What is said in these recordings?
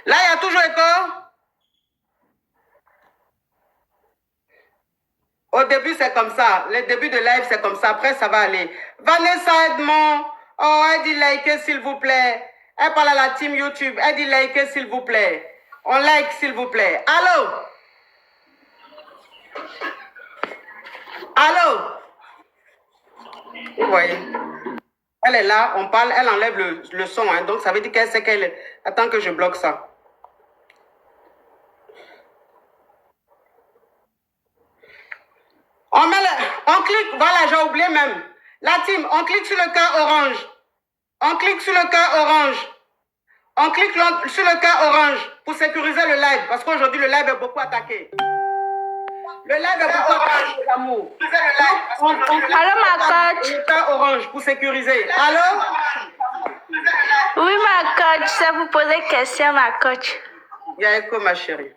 Là, il y a toujours écho. Au début, c'est comme ça. Les débuts de live, c'est comme ça. Après, ça va aller. Vanessa Edmond. Oh, elle dit likez, s'il vous plaît. Elle parle à la team YouTube. Elle dit likez, s'il vous plaît. On like, s'il vous plaît. Allô? Allô? Vous voyez? Elle est là, on parle, elle enlève le son. Hein, donc, ça veut dire qu'elle sait qu'elle est... Attends que je bloque ça. On clique, voilà, j'ai oublié même. La team, on clique sur le cœur orange. On clique sur le cœur orange. On clique sur le cœur orange pour sécuriser le live. Parce qu'aujourd'hui, le live est beaucoup attaqué. Le live est beaucoup attaqué, les amours. Allô, ma coach. Le cœur orange pour sécuriser. Allô? Oui, ma coach. Ça vous poser question, ma coach. Il y a écho, ma chérie.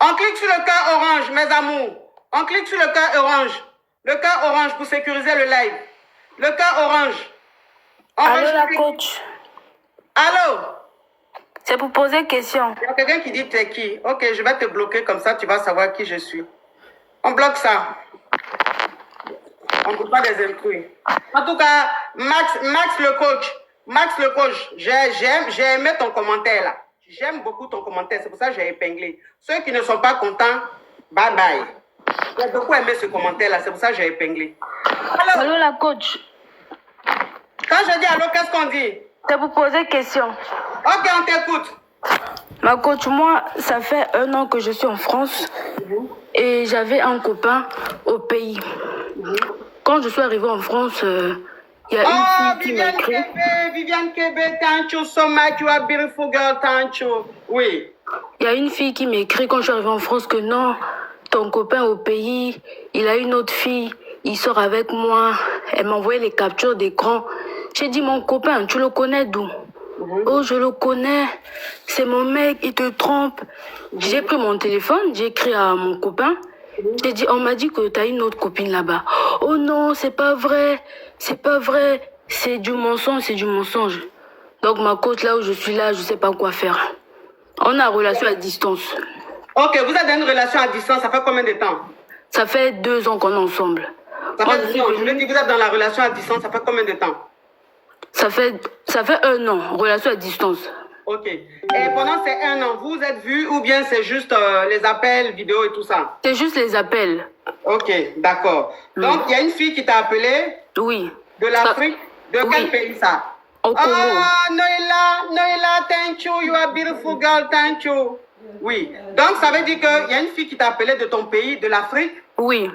On clique sur le cœur orange, mes amours. On clique sur le cœur orange. Le cœur orange pour sécuriser le live. Le cœur orange. Allô, la coach. Allô? C'est pour poser question. Il y a quelqu'un qui dit t'es qui? Ok, je vais te bloquer comme ça, tu vas savoir qui je suis. On bloque ça. On ne peut pas des intrus. En tout cas, Max le coach, j'ai aimé ton commentaire là. J'aime beaucoup ton commentaire, c'est pour ça que j'ai épinglé. Ceux qui ne sont pas contents, bye bye. J'ai beaucoup aimé ce commentaire là, c'est pour ça que j'ai épinglé. Allô, la coach. Quand je dis allô, qu'est-ce qu'on dit? C'est pour poser question. Ok, on t'écoute. Ma coach, moi, ça fait 1 an que je suis en France et j'avais un copain au pays. Quand je suis arrivée en France, il y a une fille qui m'a écrit. Viviane Kébé, thank you so much, you are a beautiful girl, thank you. Oui. Il y a une fille qui m'écrit quand je suis arrivée en France que non, ton copain au pays, il a une autre fille, il sort avec moi. Elle m'a envoyé les captures d'écran. J'ai dit, mon copain, tu le connais d'où? Oh, je le connais, c'est mon mec, il te trompe. J'ai pris mon téléphone, j'ai écrit à mon copain. J'ai dit, on m'a dit que tu as une autre copine là-bas. Oh non, c'est pas vrai, c'est pas vrai. C'est du mensonge, c'est du mensonge. Donc ma coach, là où je suis là, je sais pas quoi faire. On a une relation à distance. Ok, vous êtes dans une relation à distance, ça fait combien de temps? Ça fait 2 ans qu'on est ensemble. Ça fait 2 ans, je veux dire, vous êtes dans la relation à distance, ça fait combien de temps? Ça fait 1 an, relation à distance. Ok. Et pendant ces 1 an, vous vous êtes vus ou bien c'est juste les appels, vidéos et tout ça? C'est juste les appels. Ok, d'accord. Donc, il y a une fille qui t'a appelé? Oui. De l'Afrique? De quel pays ça? Au Congo. Ah, Noëlla, thank you, you are a beautiful girl, thank you. Oui. Donc, ça veut dire qu'il y a une fille qui t'a appelé de ton pays, de l'Afrique? Oui.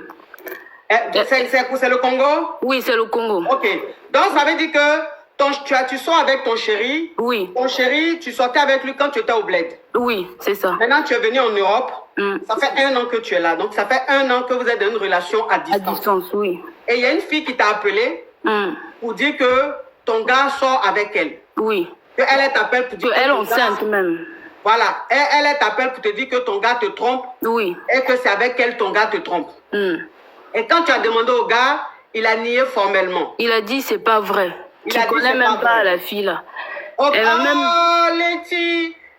C'est le Congo? Oui, c'est le Congo. Ok. Donc, ça veut dire que tu sors avec ton chéri. Oui. Ton chéri, tu sortais avec lui quand tu étais au bled. Oui, c'est ça. Maintenant, tu es venu en Europe. Ça fait 1 an que tu es là. Donc, ça fait 1 an que vous êtes dans une relation à distance. À distance, oui. Et il y a une fille qui t'a appelé pour dire que ton gars sort avec elle. Oui. Elle t'appelle pour dire que elle enceinte même. Voilà. Elle t'appelle pour te dire que ton gars te trompe. Oui. Et que c'est avec elle ton gars te trompe. Et quand tu as demandé au gars, il a nié formellement. Il a dit c'est pas vrai. Tu connais même pas la fille là. Okay. Oh,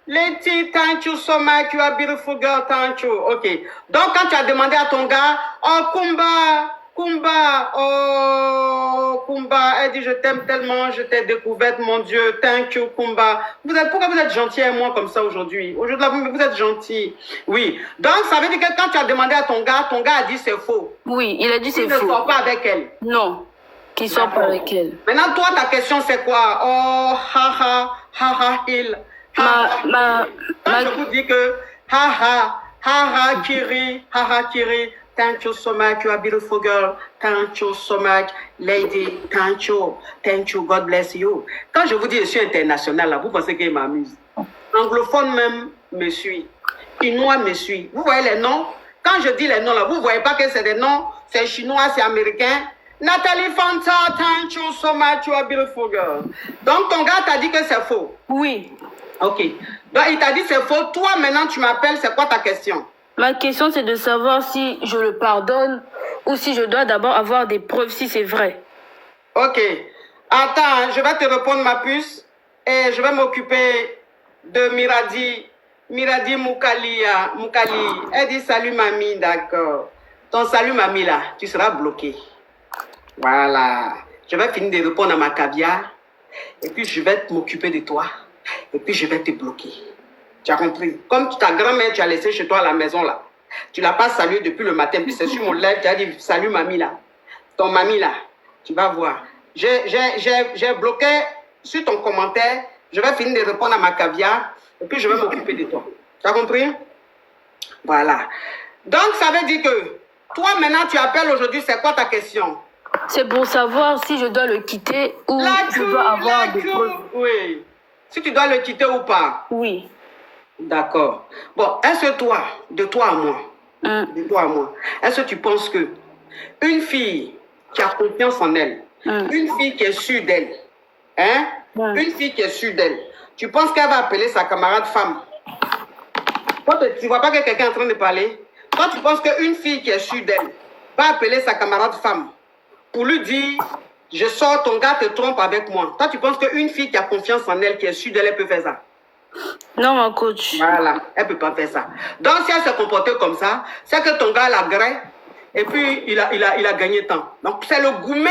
Letty, thank you so much. You are a beautiful girl, thank you. Ok. Donc, quand tu as demandé à ton gars, oh, Kumba, elle dit, je t'aime tellement, je t'ai découverte, mon Dieu, thank you, Kumba. Pourquoi vous êtes gentil avec moi comme ça aujourd'hui? Aujourd'hui, vous êtes gentil. Oui. Donc, ça veut dire que quand tu as demandé à ton gars a dit c'est faux. Oui, il a dit c'est faux. Il ne sort pas avec elle. Non, qu'il sort pas avec elle. Maintenant, toi, ta question, c'est quoi? Oh, il. Je vous dis que, Kiri, thank you so much, you are a beautiful girl, thank you so much, lady, thank you, God bless you. Quand je vous dis je suis international, là, vous pensez qu'il m'amuse. Anglophone même me suit, chinois me suit. Vous voyez les noms? Quand je dis les noms là, vous ne voyez pas que c'est des noms, c'est chinois, c'est américain. Nathalie Fanta, thank you so much, you are a beautiful girl. Donc ton gars t'a dit que c'est faux? Oui. Ok. Donc il t'a dit c'est faux. Toi maintenant tu m'appelles, c'est quoi ta question? Ma question c'est de savoir si je le pardonne ou si je dois d'abord avoir des preuves si c'est vrai. Ok. Attends, je vais te répondre ma puce et je vais m'occuper de Miradi. Miradi Moukali. Elle dit salut mamie, d'accord. Ton salut mamie là, tu seras bloqué. Voilà. Je vais finir de répondre à ma caviar. Et puis je vais m'occuper de toi. Et puis je vais te bloquer. Tu as compris? Comme ta grand-mère, tu as laissé chez toi à la maison là. Tu ne l'as pas salué depuis le matin. Puis c'est sur mon lèvre, tu as dit salut mamie là. Ton mamie là. Tu vas voir. J'ai bloqué sur ton commentaire. Je vais finir de répondre à ma caviar. Et puis je vais m'occuper de toi. Tu as compris? Voilà. Donc ça veut dire que toi maintenant tu appelles aujourd'hui, c'est quoi ta question? C'est pour savoir si je dois le quitter ou je dois avoir des preuves. Oui. Si tu dois le quitter ou pas. Oui. D'accord. Bon, est-ce que toi, de toi à moi, est-ce que tu penses que une fille qui a confiance en elle, une fille qui est sûre d'elle, une fille qui est sûre d'elle, tu penses qu'elle va appeler sa camarade femme? Toi, tu vois pas que quelqu'un est en train de parler? Toi, tu penses qu'une fille qui est sûre d'elle va appeler sa camarade femme pour lui dire, je sors, ton gars te trompe avec moi. Toi, tu penses qu'une fille qui a confiance en elle, qui est sûre d'elle, elle peut faire ça? Non, ma coach. Voilà, elle ne peut pas faire ça. Donc, si elle se comportait comme ça, c'est que ton gars l'a gré et puis il a gagné temps. Donc, c'est le gourmet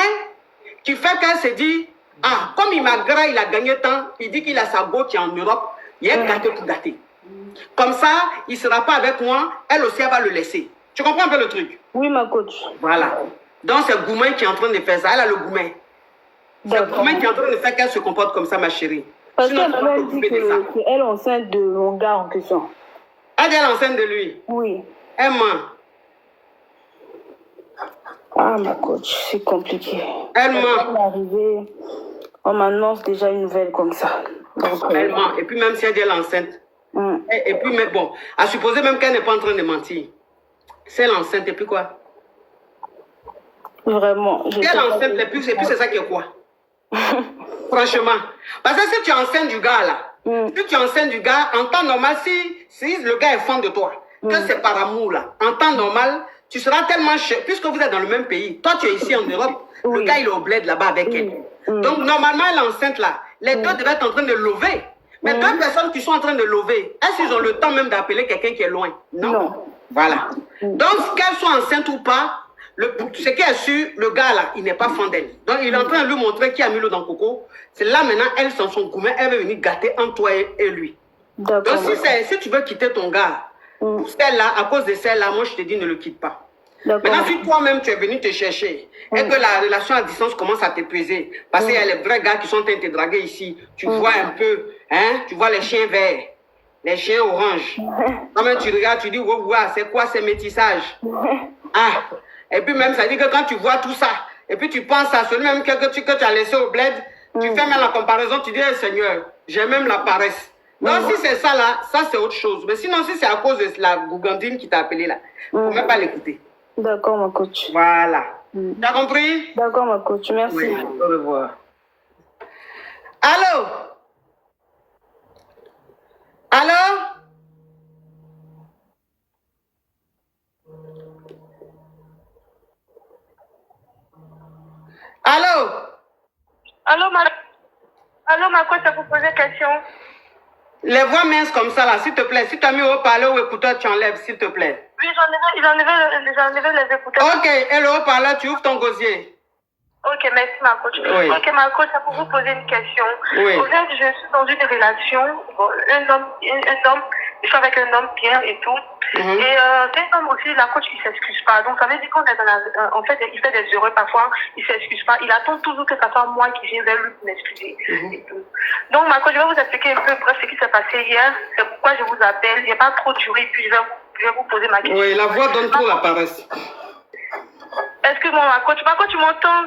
qui fait qu'elle se dit, ah, comme il m'a gré, il a gagné temps, il dit qu'il a sa go qui est en Europe, il est gâté pour gâter. Comme ça, il ne sera pas avec moi, elle aussi, elle va le laisser. Tu comprends un peu le truc? Oui, ma coach. Voilà. Donc, c'est Goumen qui est en train de faire ça. Elle a le Goumen. C'est Goumen qui est en train de faire qu'elle se comporte comme ça, ma chérie. Parce qu'elle m'a même dit qu'elle est enceinte de mon gars en question. Elle est enceinte de lui? Oui. Elle ment. Ah, ma coach, c'est compliqué. Elle ment. On m'annonce déjà une nouvelle comme ça. Donc, elle ment. Et puis même si elle dit elle est enceinte. Et puis, mais bon, à supposer même qu'elle n'est pas en train de mentir. C'est l'enceinte et puis quoi? Vraiment. Si elle est enceinte, et puis c'est ça qui est quoi? Franchement. Parce que si tu es enceinte du gars là, si tu es enceinte du gars, en temps normal, si le gars est fan de toi, que c'est par amour là, en temps normal, tu seras tellement cher, puisque vous êtes dans le même pays. Toi, tu es ici en Europe, le gars il est au bled là-bas avec elle. Donc normalement, elle est enceinte là, les deux devaient être en train de lever. Mais deux personnes qui sont en train de lever, est-ce qu'ils ont le temps même d'appeler quelqu'un qui est loin? Non. Voilà. Donc, qu'elles soient enceintes ou pas, ce qui est sûr, le gars là, il n'est pas fan d'elle. Donc, il est en train de lui montrer qui a mis l'eau dans le coco. C'est là maintenant, elle, sans son gourmet, elle veut venir gâter entre toi et lui. Donc, si tu veux quitter ton gars, pour celle-là, à cause de celle-là, moi, je te dis, ne le quitte pas. Maintenant, si toi-même, tu es venu te chercher et que la relation à distance commence à te peser, parce qu'il y a les vrais gars qui sont en train de te draguer ici, tu vois un peu, tu vois les chiens verts, les chiens oranges. Quand tu regardes, tu dis, wow, c'est quoi ces métissages? Ah, et puis même, ça dit que quand tu vois tout ça, et puis tu penses à celui même que tu as laissé au bled, tu fais même la comparaison, tu dis, hey, Seigneur, j'ai même la paresse. Donc, si c'est ça là, ça c'est autre chose. Mais sinon, si c'est à cause de la gougandine qui t'a appelé là, il ne faut même pas l'écouter. D'accord, ma coach. Voilà. Tu as compris? D'accord, ma coach. Merci. Oui, au revoir. Allô? Allô? Allô? Allô, ma coach, je vous poser une question. Les voix minces comme ça, là, s'il te plaît. Si tu as mis haut-parleur ou écouteur, tu enlèves, s'il te plaît. Oui, j'ai enlevé les écouteurs. Ok, et le haut-parleur, tu ouvres ton gosier. Ok, merci, ma coach. Oui. Ok, ma coach, je peux vous poser une question. Oui. Aujourd'hui, je suis dans une relation. Bon, je suis avec un homme bien et tout. Et c'est un homme aussi, la coach, il s'excuse pas. Donc, ça veut dire qu'on est en fait, il fait des erreurs parfois, il s'excuse pas. Il attend toujours que ça soit moi qui vienne vers lui pour m'excuser. Et tout. Donc, ma coach, je vais vous expliquer un peu bref ce qui s'est passé hier. C'est pourquoi je vous appelle. Il n'y a pas trop duré, puis je vais vous poser ma question. Oui, la voix donne trop la paresse. Excuse-moi, ma coach, tu m'entends?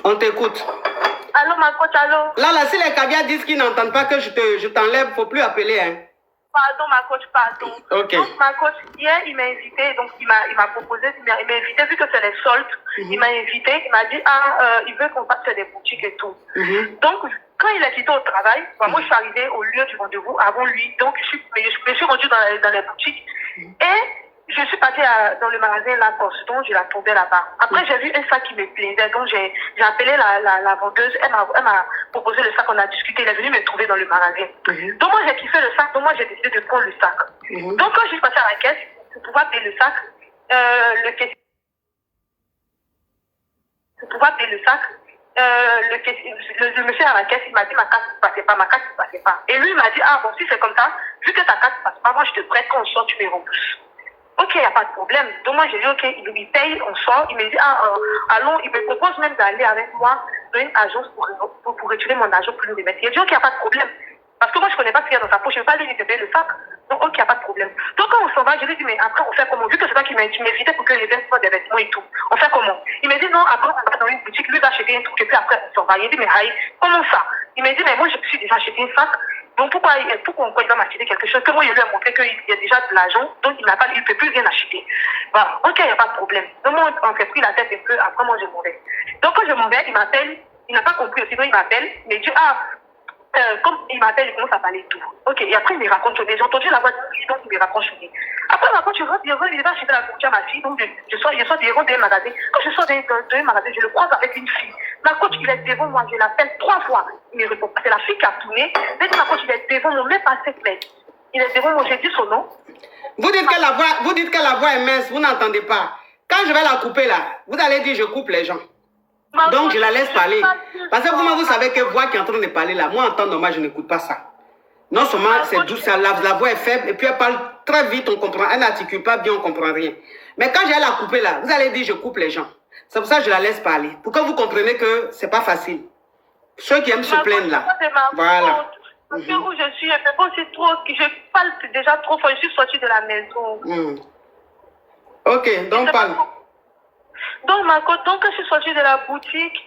On t'écoute. Allô, ma coach, allô? Là, si les caviars disent qu'ils n'entendent pas que je t'enlève, il ne faut plus appeler, hein. Pardon, ma coach, pardon. Ok. Donc, ma coach, hier, il m'a invité, donc il m'a proposé, il m'a invité, vu que c'est les soldes, il m'a invité, il m'a dit, il veut qu'on fasse des boutiques et tout. Donc, quand il a quitté au travail, moi, je suis arrivée au lieu du rendez-vous avant lui, donc je me suis rendue dans les boutiques, et je suis partie dans le magasin Lacoste, donc je la trouvais là-bas. Après, j'ai vu un sac qui me plaisait, donc j'ai appelé la vendeuse, elle m'a proposé le sac, on a discuté, elle est venue me trouver dans le magasin. Donc moi, j'ai kiffé le sac, donc moi, j'ai décidé de prendre le sac. Donc quand je suis passée à la caisse, pour pouvoir payer le sac, le monsieur à la caisse, il m'a dit ma carte ne passait pas, Et lui, il m'a dit, ah bon, si c'est comme ça, vu que ta carte ne passe pas, moi je te prête, quand on sort, tu me rembourses. Ok, il n'y a pas de problème. Donc moi j'ai dit, ok, il paye, on sort, il me dit, allons, il me propose même d'aller avec moi dans une agence pour retirer mon argent pour le remettre. Il a dit, ok, il n'y a pas de problème. Parce que moi je ne connais pas ce qu'il y a dans sa poche, je ne vais pas lui dire le sac. Donc ok, il n'y a pas de problème. Donc quand on s'en va, je lui ai dit, mais après on fait comment? Vu que c'est toi qui m'invitais pour que je vienne prendre des vêtements et tout, on fait comment? Il me dit, non, après on va dans une boutique, lui va acheter un truc et puis après on s'en va. Il dit, mais aïe, comment ça? Il me dit, mais moi je me suis déjà acheté un sac. Donc pourquoi il va m'acheter quelque chose que moi je lui ai montré qu'il y a déjà de l'argent, donc il ne peut plus rien acheter. Voilà, ok, il n'y a pas de problème. Donc moi on s'est pris la tête un peu, après moi je m'en vais. Donc quand je m'en vais, il m'appelle, il n'a pas compris aussi, donc il m'appelle, il me dit, comme il m'appelle, il commence à parler tout. Ok, et après il me raconte, j'ai entendu la voix de lui, donc il me raconte. Après, quand tu rentres, il va acheter la nourriture à ma fille, donc je sors d'un magasin. Quand je sors d'un magasin, je le croise avec une fille. Ma coach, il est devant moi, je l'appelle 3 fois. Il me répond, c'est la fille qui a tourné. Dès que ma coach, il est devant moi, même pas 7 mètres. Il est devant moi, j'ai dit son nom. Vous dites que la voix est mince, vous n'entendez pas. Quand je vais la couper là, vous allez dire je coupe les gens. Donc je la laisse parler. Parce que vous savez que voix qui est en train de parler là, moi en temps normal, je n'écoute pas ça. Non seulement c'est douce, la voix est faible, et puis elle parle très vite, on comprend. Elle n'articule pas bien, on comprend rien. Mais quand j'ai la couper là, vous allez dire je coupe les gens. C'est pour ça que je la laisse parler. Pour que vous compreniez que c'est pas facile. Ceux qui aiment se plaindre là. Voilà. Parce que où je suis, c'est trop, je parle déjà trop fort, je suis sortie de la maison. Ok, donc parle. Donc, quand je suis sortie de la boutique,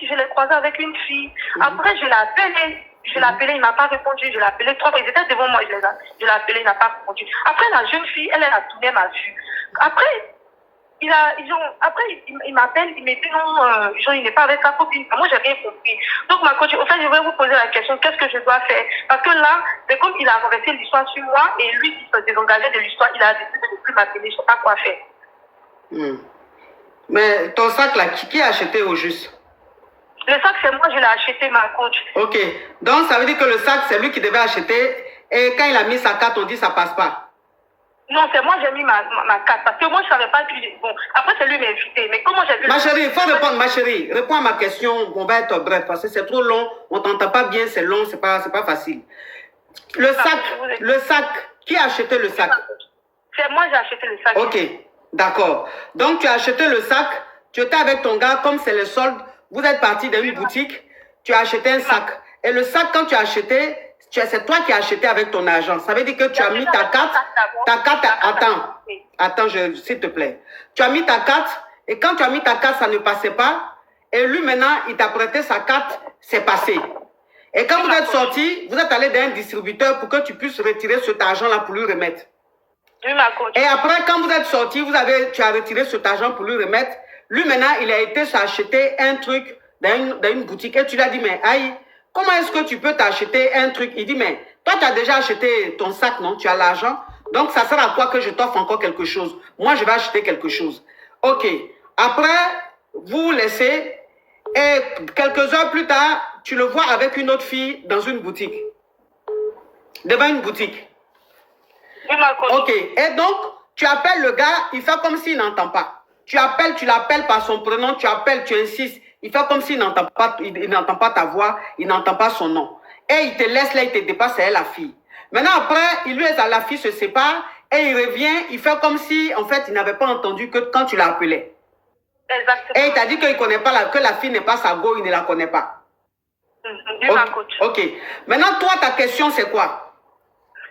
je l'ai croisée avec une fille. Après, je l'ai appelé. Il ne m'a pas répondu. Je l'ai appelé 3 fois. Ils étaient devant moi. Je l'ai appelé, il n'a pas répondu. Après, la jeune fille, elle a tourné ma vue. Après, il m'appelle, il me dit non, il n'est pas avec sa copine. Moi, j'ai rien compris. Donc, ma coach, au fait, je vais vous poser la question, qu'est-ce que je dois faire? Parce que là, c'est comme il a renversé l'histoire sur moi et lui, il se désengageait de l'histoire. Il a décidé de ne plus m'appeler. Je ne sais pas quoi faire. Mais ton sac là, qui a acheté au juste? Le sac, c'est moi, je l'ai acheté, ma coach. Ok. Donc, ça veut dire que le sac, c'est lui qui devait acheter. Et quand il a mis sa carte, on dit ça passe pas. Non, c'est moi, j'ai mis ma carte. Parce que moi, je ne savais pas. Bon, après, c'est lui qui m'a invité. Mais comment j'ai vu... Ma chérie, il faut répondre, ma chérie. Réponds à ma question. On va être bref parce que c'est trop long. On t'entend pas bien, c'est long, c'est pas facile. Le sac, qui a acheté le sac? C'est moi, j'ai acheté le sac. Ok, d'accord. Donc, tu as acheté le sac. Tu étais avec ton gars, comme c'est le solde. Vous êtes parti dans une boutique. Tu as acheté un sac. Et le sac, quand tu as acheté, c'est toi qui as acheté avec ton argent. Ça veut dire que tu as mis ta carte. Attends, s'il te plaît. Tu as mis ta carte. Et quand tu as mis ta carte, ça ne passait pas. Et lui, maintenant, il t'a prêté sa carte. C'est passé. Et quand vous êtes sorti, vous êtes allé dans un distributeur pour que tu puisses retirer cet argent-là pour lui remettre. Et après, quand vous êtes sorti, tu as retiré cet argent pour lui remettre. Lui, maintenant, il a été s'acheter un truc dans une boutique. Et tu lui as dit, mais aïe, comment est-ce que tu peux t'acheter un truc? Il dit, mais toi, tu as déjà acheté ton sac, non? Tu as l'argent. Donc, ça sert à quoi que je t'offre encore quelque chose? Moi, je vais acheter quelque chose. Ok. Après, vous laissez. Et quelques heures plus tard, tu le vois avec une autre fille dans une boutique. Devant une boutique. Ok. Et donc, tu appelles le gars, il fait comme s'il n'entend pas. Tu l'appelles par son prénom, tu appelles, tu insistes. Il fait comme s'il n'entend pas ta voix, il n'entend pas son nom. Et il te laisse là, il te dépasse, c'est la fille. Maintenant, après, la fille se sépare et il revient, il fait comme si, en fait, il n'avait pas entendu que quand tu l'appelais. Exactement. Et il t'a dit qu'il ne connaît pas, que la fille n'est pas sa go, il ne la connaît pas. Ok. Maintenant, toi, ta question, c'est quoi?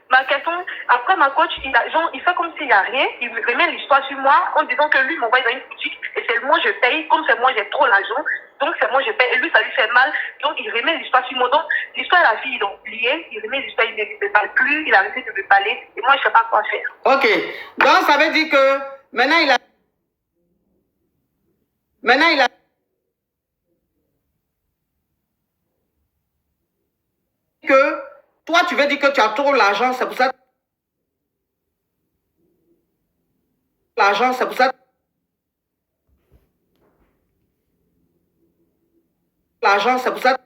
Ma question, après ma coach, il fait comme s'il n'y a rien, il remet l'histoire sur moi en disant que lui m'envoie dans une boutique et c'est moi je paye, comme c'est moi j'ai trop l'argent, donc c'est moi je paye et lui ça lui fait mal, donc il remet l'histoire sur moi. Donc l'histoire de la fille, ils ont oublié, il remet l'histoire, il ne me parle plus, il a arrêté de me parler et moi je ne sais pas quoi faire. Ok, donc ça veut dire que maintenant il a que toi tu veux dire que tu as trop l'argent, c'est pour ça. l'argent, c'est pour ça. L'argent, c'est pour ça.